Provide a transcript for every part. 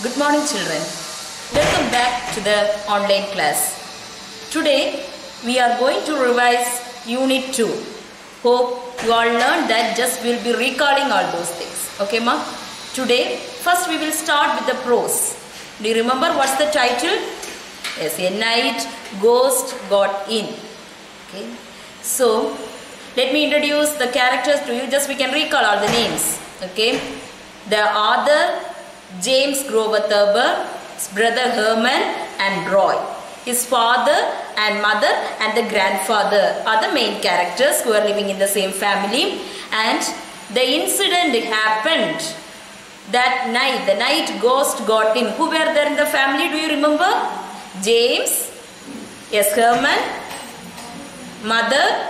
Good morning, children. Welcome back to the online class. Today we are going to revise Unit 2. Hope you all learned that. Just we'll be recalling all those things. Okay, ma? Today, first we will start with the prose. Do you remember what's the title? Yes, a night ghost got in. Okay. So, let me introduce the characters to you. Just we can recall all the names. Okay. The author, James Grover Thurber, his brother Herman and Roy. His father and mother and the grandfather are the main characters who are living in the same family. And the incident happened that night. The night ghost got in. Who were there in the family? Do you remember? James, yes, Herman, mother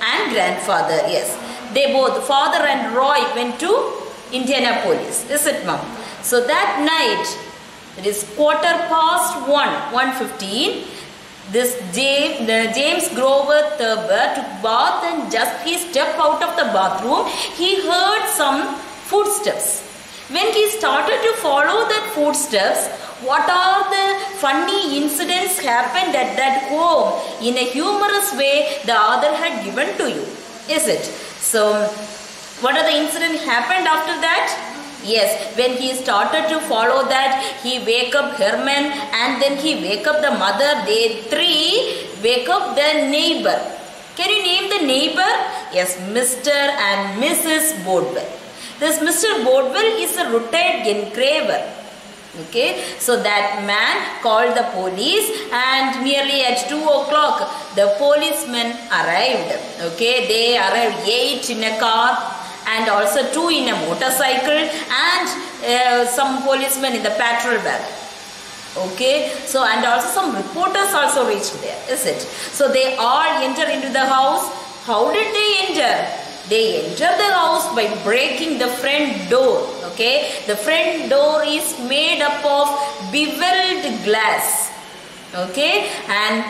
and grandfather. Yes, they both, father and Roy, went to Indianapolis. Is it, mom? So that night, it is 1:15. This James Grover Thurber took bath, and just he stepped out of the bathroom, he heard some footsteps. When he started to follow that footsteps, what are the funny incidents happened at that home in a humorous way the author had given to you? Is it? So, what are the incidents happened after that? Yes, when he started to follow that, he wake up Herman and then he wake up the mother. They three wake up the neighbor. Can you name the neighbor? Yes, Mr. and Mrs. Bodwell. This Mr. Bodwell is a retired engraver. Okay, so that man called the police, and nearly at 2 o'clock the policemen arrived. Okay, they arrived 8 in a car and also 2 in a motorcycle, and some policemen in the patrol wagon. Okay, so and also some reporters also reached there, is it? So they all enter into the house. How did they enter? They entered the house by breaking the front door. Okay, the front door is made up of beveled glass. Okay, and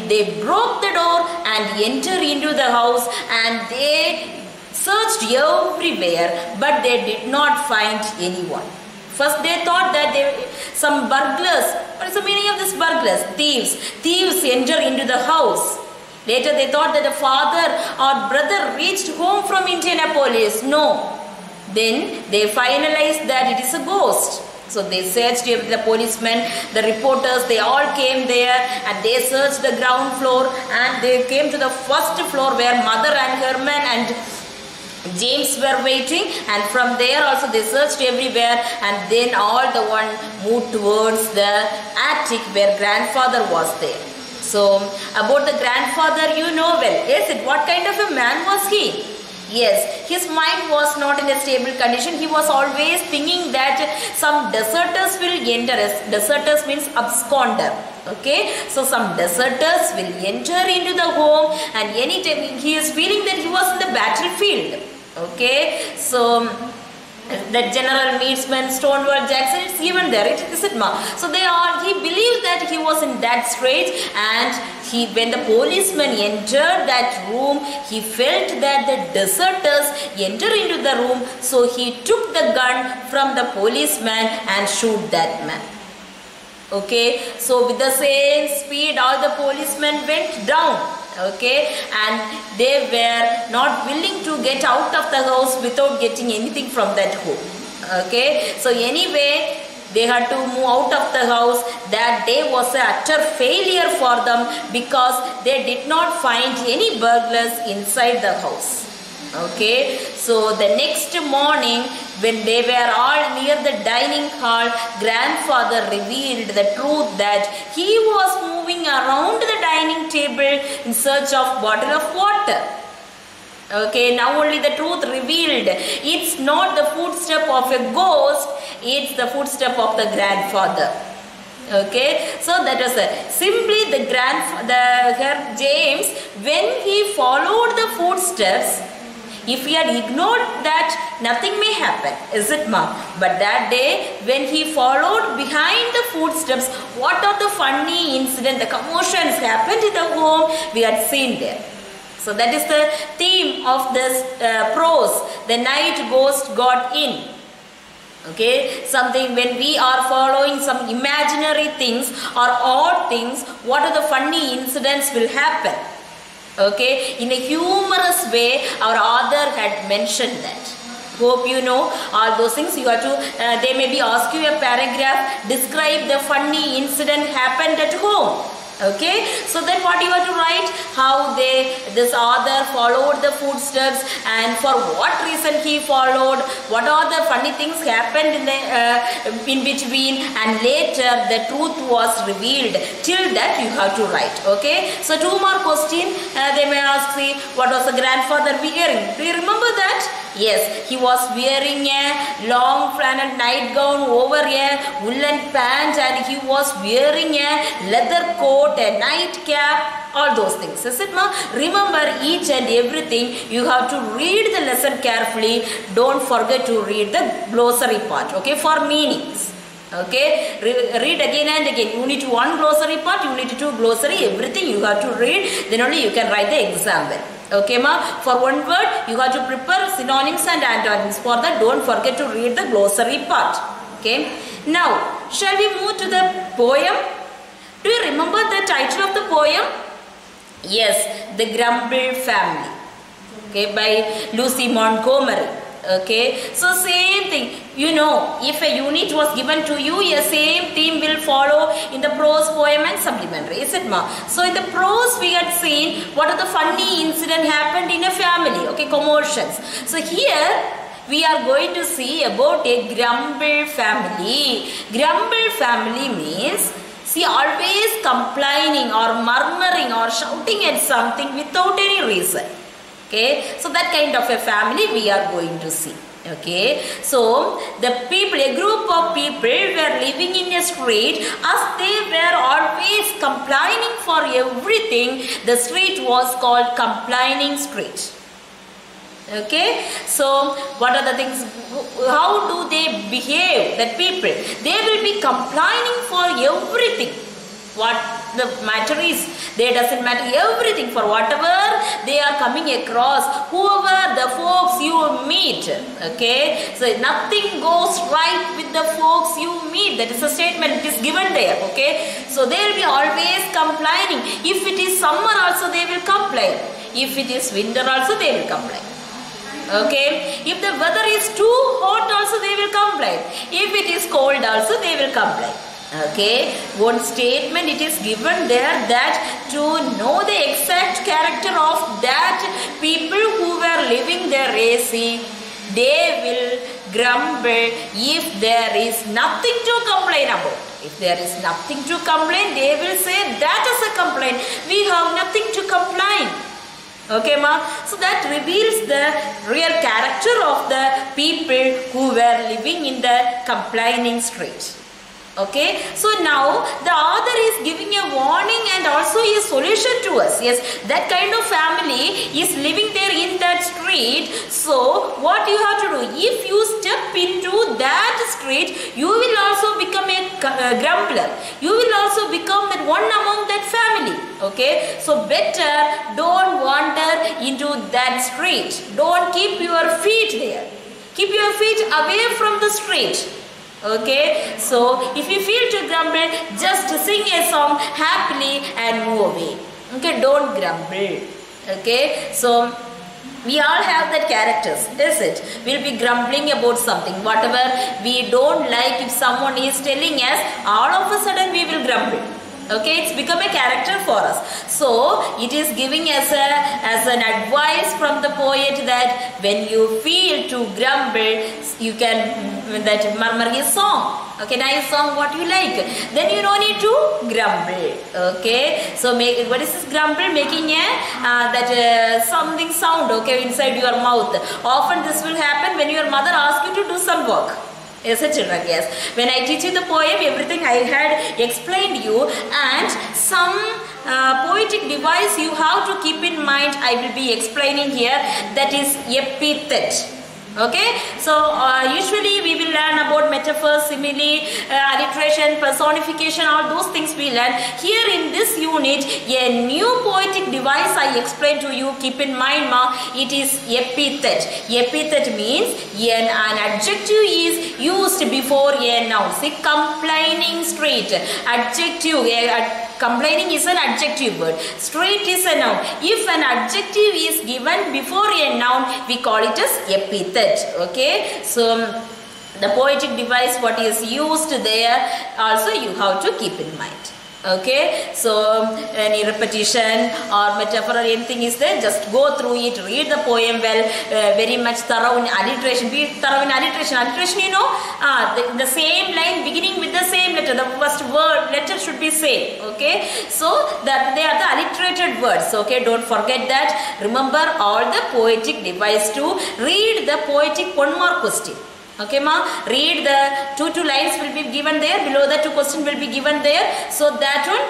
they broke the door and entered into the house, and they searched everywhere, but they did not find anyone. First they thought that some burglars. What is the meaning of this burglars? Thieves. Thieves enter into the house. Later they thought that the father or brother reached home from Indianapolis. No. Then they finalized that it is a ghost. So they searched the policemen, the reporters, they all came there and they searched the ground floor, and they came to the first floor where mother and Herman and James were waiting, and from there also they searched everywhere, and then all the one moved towards the attic where grandfather was there. So, about the grandfather you know well. Yes, what kind of a man was he? Yes, his mind was not in a stable condition. He was always thinking that some deserters will enter. Deserters means absconder. Okay, so some deserters will enter into the home, and anytime he is feeling that he was in the battlefield. Okay, so that General Meadsman, Stonewall Jackson, it's given there, is it ma? So he believed that he was in that strait, and when the policeman entered that room, he felt that the deserters enter into the room, so he took the gun from the policeman and shoot that man. Okay, so with the same speed all the policemen went down. Okay, and they were not willing to get out of the house without getting anything from that home. Okay, so anyway they had to move out of the house. That day was an utter failure for them because they did not find any burglars inside the house. Okay, so the next morning when they were all near the dining hall, grandfather revealed the truth that he was moving around the dining table in search of bottle of water. Okay, now only the truth revealed. It's not the footstep of a ghost, it's the footstep of the grandfather. Okay, so that was simply the James, when he followed the footsteps, if he had ignored that, nothing may happen, is it ma? But that day, when he followed behind the footsteps, what are the funny incidents, the commotions happened in the home, we had seen there. So that is the theme of this prose. The night ghost got in. Okay, something when we are following some imaginary things or odd things, what are the funny incidents will happen? Okay, in a humorous way, our author had mentioned that. Hope you know all those things. You have to, they may be ask you a paragraph, describe the funny incident happened at home. Okay, so then what you have to write, how this author followed the footsteps and for what reason he followed, what are the funny things happened in between, and later the truth was revealed. Till that you have to write. Okay, so 2 more questions. They may ask, see, what was the grandfather wearing? Do you remember that? Yes, he was wearing a long flannel nightgown over a woolen pant, and he was wearing a leather coat, a nightcap, all those things. Is it, ma? Remember each and everything. You have to read the lesson carefully. Don't forget to read the glossary part. Okay, for meanings. Okay, read again and again. Unit 1 glossary part, Unit 2 glossary, everything you have to read. Then only you can write the example. Okay, ma? For one word, you have to prepare synonyms and antonyms. For that, don't forget to read the glossary part. Okay. Now, shall we move to the poem? Do you remember the title of the poem? Yes, The Grumble Family. Okay, by Lucy Montgomery. Okay, so same thing, you know, if a unit was given to you, a same theme will follow in the prose, poem and supplementary, is it, ma? So in the prose we had seen what are the funny incident happened in a family, okay, commotions. So here we are going to see about a grumble family. Grumble family means, see, always complaining or murmuring or shouting at something without any reason. Okay, so that kind of a family we are going to see. Okay, so the people, a group of people were living in a street. As they were always complaining for everything, the street was called Complaining Street. Okay, so what are the things, how do they behave, that people? They will be complaining for everything. What the matter is, they doesn't matter, everything, for whatever they are coming across, whoever the folks you meet. Okay, so nothing goes right with the folks you meet. That is a statement, it is given there. Okay, so they will be always complaining. If it is summer also they will complain. If it is winter also they will complain. Okay, if the weather is too hot also they will complain. If it is cold also they will complain. Okay, one statement it is given there that to know the exact character of that people who were living their AC, they will grumble if there is nothing to complain about. If there is nothing to complain, they will say that is a complaint. We have nothing to complain. Okay, ma? So that reveals the real character of the people who were living in the complaining street. Okay, so now the author is giving a warning and also a solution to us. Yes, that kind of family is living there in that street. So what you have to do, if you step into that street, you will also become a grumbler. You will also become that one among that family. Okay, so better don't wander into that street. Don't keep your feet there. Keep your feet away from the street. Okay, so if you feel to grumble, just sing a song happily and move away. Okay, don't grumble. Okay, so we all have that characters, is it? We'll be grumbling about something, whatever we don't like. If someone is telling us, all of a sudden we will grumble. Okay, it's become a character for us. So it is giving us as an advice from the poet that when you feel to grumble, you can that murmur his song. Okay, nice song, what you like. Then you don't need to grumble. Okay, so what is this grumble? Making a something sound. Okay, inside your mouth. Often this will happen when your mother asks you to do some work. Yes, children, yes. When I teach you the poem, everything I had explained you, and some poetic device you have to keep in mind, I will be explaining here, that is epithet. Okay, so usually we will learn about metaphor, simile, alliteration, personification, all those things we learn. Here in this unit, a new poetic device I explained to you. Keep in mind, ma, it is epithet. Epithet means an adjective is used before a noun. See, complaining street. Adjective. Complaining is an adjective word. Street is a noun. If an adjective is given before a noun, we call it as epithet. Okay. So, the poetic device what is used there also you have to keep in mind. Okay, so any repetition or metaphor or anything is there, just go through it, read the poem well, very much thorough in alliteration. Be thorough in alliteration. Alliteration, you know, the same line beginning with the same letter, the first word letter should be same. Okay, so that they are the alliterated words. Okay, don't forget that. Remember all the poetic device to read the poetic one more question. Okay, ma, read the two lines will be given there, below the two questions will be given there. So that one,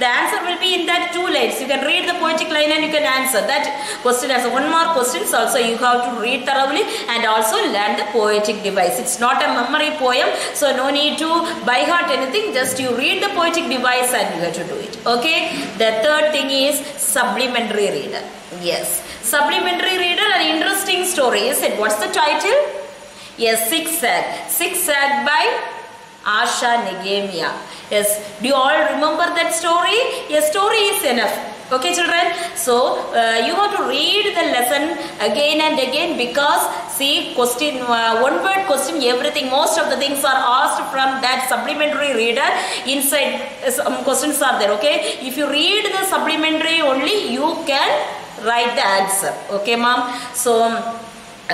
the answer will be in that 2 lines. You can read the poetic line and you can answer that question as one more questions also you have to read thoroughly and also learn the poetic device. It's not a memory poem, so no need to by heart anything, just you read the poetic device and you have to do it. Okay, the third thing is supplementary reader. Yes, supplementary reader, an interesting story. Is it? What's the title? Yes, Zigzag. Zigzag by Asha Nehemiah. Yes, do you all remember that story? Yes, story is enough. Okay, children. So, you have to read the lesson again and again because, see, question, one word question, everything, most of the things are asked from that supplementary reader. Inside, some questions are there, okay? If you read the supplementary only, you can write the answer. Okay, ma'am? So,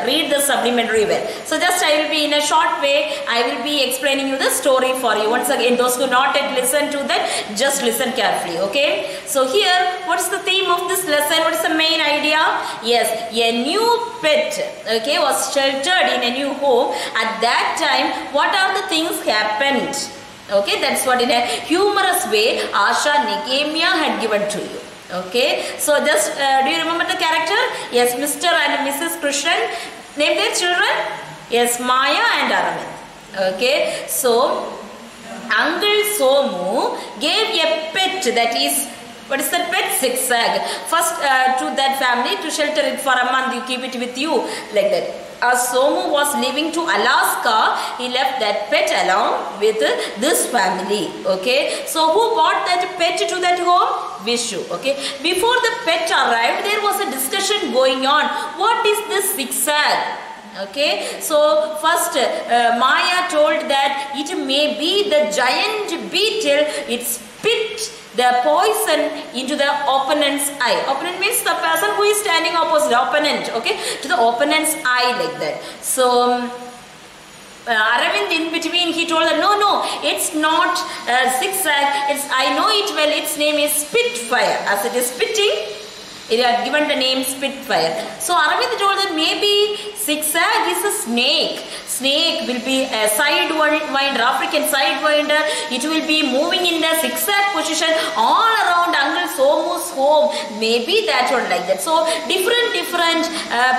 read the supplementary well. So just I will be in a short way, I will be explaining you the story for you. Once again, those who not yet listen to that, just listen carefully. Okay. So here, what is the theme of this lesson? What is the main idea? Yes, a new pet, okay, was sheltered in a new home. At that time, what are the things happened? Okay, that's what in a humorous way Asha Nehemiah had given to you. Okay, so just do you remember the character? Yes, Mr. and Mrs. Krishnan. Name their children? Yes, Maya and Aravind. Okay, so Uncle Somu gave a pet, that is, what is that pet? Zigzag. First to that family to shelter it for a month. You keep it with you like that. As Somu was leaving to Alaska, he left that pet along with this family. Okay, so who brought that pet to that home? Vishu. Okay, before the pet arrived, there was a discussion going on. What is this zigzag? Okay, so first Maya told that it may be the giant beetle. It spit the poison into the opponent's eye. Opponent means the person who is standing opposite, opponent, okay, to the opponent's eye like that. So Aravind in between, he told her, no, it's not zigzag, it's, I know it well, its name is Spitfire. As it is spitting, it had given the name Spitfire. So Aravind told that maybe zigzag is a snake. Snake will be a sidewinder, African sidewinder. It will be moving in the zigzag position all around Uncle Somu's home. Maybe that one like that. So different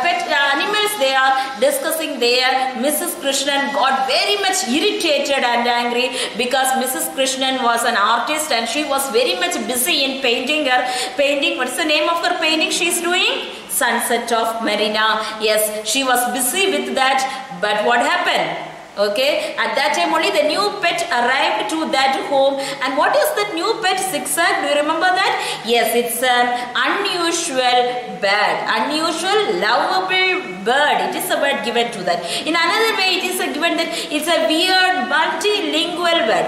pet animals they are discussing there. Mrs. Krishnan got very much irritated and angry because Mrs. Krishnan was an artist and she was very much busy in painting her painting. What's the name of her painting she is doing? Sunset of Marina. Yes, she was busy with that, but what happened? Okay, at that time only the new pet arrived to that home. And what is that new pet? Zigzag, do you remember that? Yes, it's an unusual bird, unusual lovable bird. It is a word given to that. In another way, it is a given that it's a weird multilingual bird.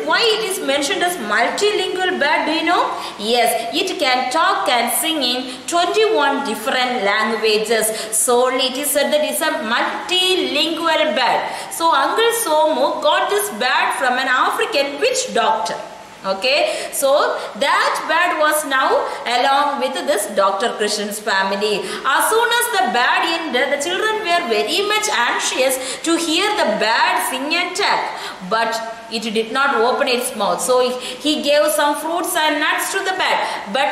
Why it is mentioned as multilingual bird? Do you know? Yes, it can talk and sing in 21 different languages. So it is said that it's a multilingual bird. So Uncle Somu got this bird from an African witch doctor. Okay, so that bird was now along with this Dr. Krishnan's family. As soon as the bird ended, the children were very much anxious to hear the bird sing and talk. But it did not open its mouth. So he gave some fruits and nuts to the bird. But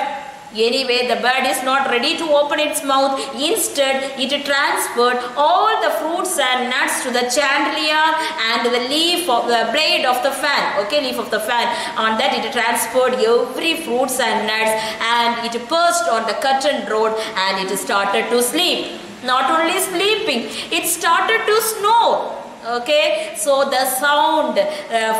Anyway, the bird is not ready to open its mouth. Instead, it transferred all the fruits and nuts to the chandelier and the leaf of the blade of the fan. Okay, leaf of the fan. On that, it transferred every fruits and nuts, and it perched on the curtain rod, and it started to sleep. Not only sleeping, it started to snore. Okay, so the sound,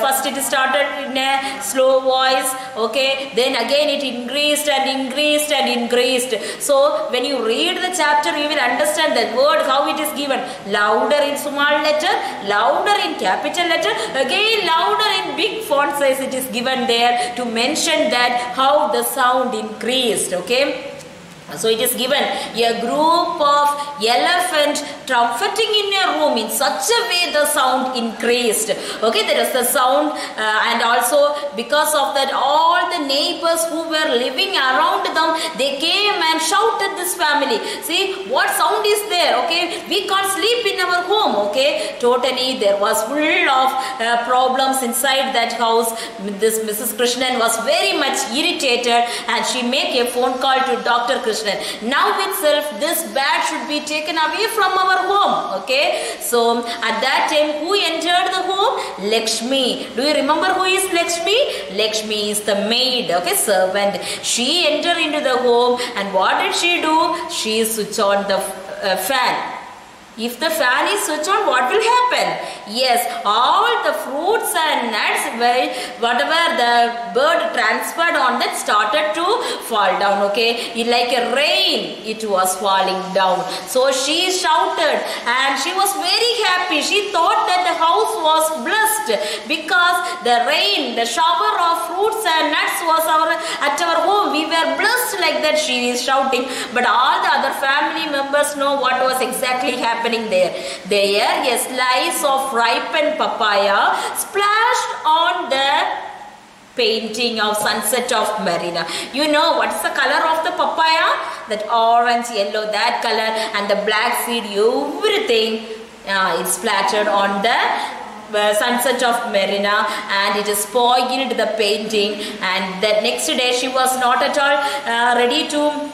first it started in a slow voice, okay, then again it increased and increased and increased. So when you read the chapter, you will understand the word, how it is given. Louder in small letter, louder in capital letter, again louder in big font size it is given there to mention that how the sound increased. Okay. So it is given a group of elephants trumpeting in a room. In such a way the sound increased. Okay, there is the sound and also because of that all the neighbors who were living around them, they came and shouted this family. See what sound is there? Okay, we can't sleep in our home. Okay, totally there was full of problems inside that house. This Mrs. Krishnan was very much irritated and she made a phone call to Dr. Krishnan. Now itself this bat should be taken away from our home. Okay, so at that time who entered the home? Lakshmi. Do you remember who is Lakshmi? Lakshmi is the maid, okay, servant. She entered into the home and what did she do? She switched on the fan. If the fan is switched on, what will happen? Yes, all the fruits and nuts, whatever the bird transferred on that started to fall down. Okay, like a rain, it was falling down. So she shouted and she was very happy. She thought that the house was blessed because the rain, the shower of fruits and nuts was at our home. We were blessed like that, she is shouting. But all the other family members know what was exactly happening there. There, a slice of ripened papaya splashed on the painting of Sunset of Marina. You know what's the color of the papaya? That orange, yellow, that color, and the black seed, everything is splattered on the Sunset of Marina, and it spoiled the painting. And the next day she was not at all ready to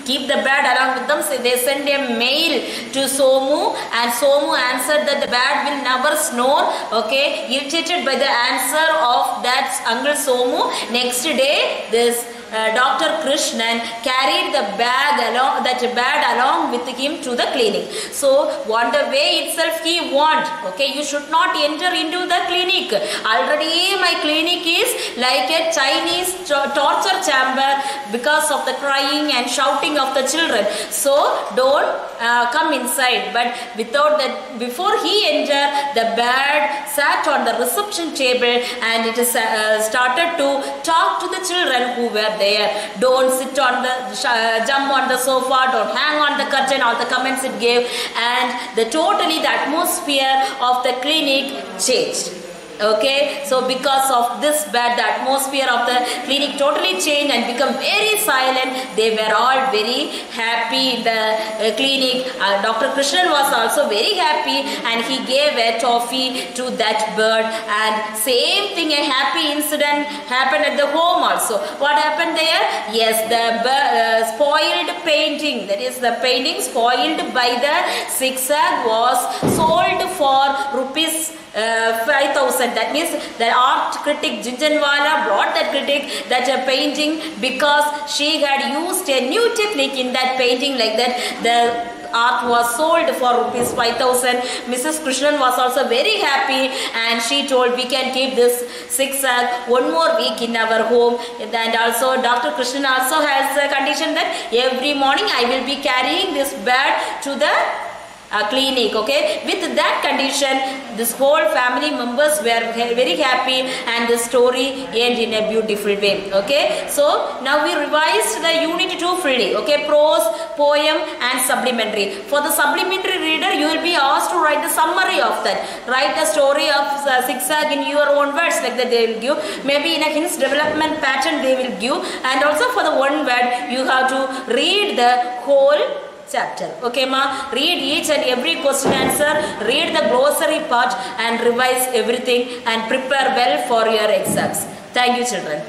keep the bird along with them. So they sent a mail to Somu, and Somu answered that the bird will never snore. Okay, irritated by the answer of that Uncle Somu, next day this Dr. Krishnan carried the bird along with him to the clinic. So on the way itself he warned, okay, you should not enter into the clinic. Already my clinic is like a Chinese torture chamber because of the crying and shouting of the children. So don't come inside. But without that, before he entered, the bird sat on the reception table and it started to talk to the children who were there. Don't sit on the jump on the sofa, don't hang on the curtain, all the comments it gave, and the atmosphere of the clinic changed. Okay, so because of this bird, the atmosphere of the clinic totally changed and become very silent. They were all very happy in the clinic. Dr. Krishnan was also very happy and he gave a toffee to that bird. And same thing, a happy incident happened at the home also. What happened there? Yes, the spoiled painting, that is the painting spoiled by the zigzag, was sold for rupees 5,000. That means the art critic Jhunjhunwala brought that painting because she had used a new technique in that painting. Like that, the art was sold for rupees 5,000. Mrs. Krishnan was also very happy and she told we can keep this zigzag one more week in our home. And also Dr. Krishnan also has a condition that every morning I will be carrying this bird to the clinic. Okay, with that condition this whole family members were very happy and the story ended in a beautiful way. Okay, so now we revised the unit 2 fully. Okay, prose, poem and supplementary. For the supplementary reader, you will be asked to write the summary of that. Write the story of zigzag in your own words, like that they will give. Maybe in a hints development pattern they will give. And also for the one word, you have to read the whole chapter. Okay ma, read each and every question answer, read the glossary part and revise everything and prepare well for your exams. Thank you children.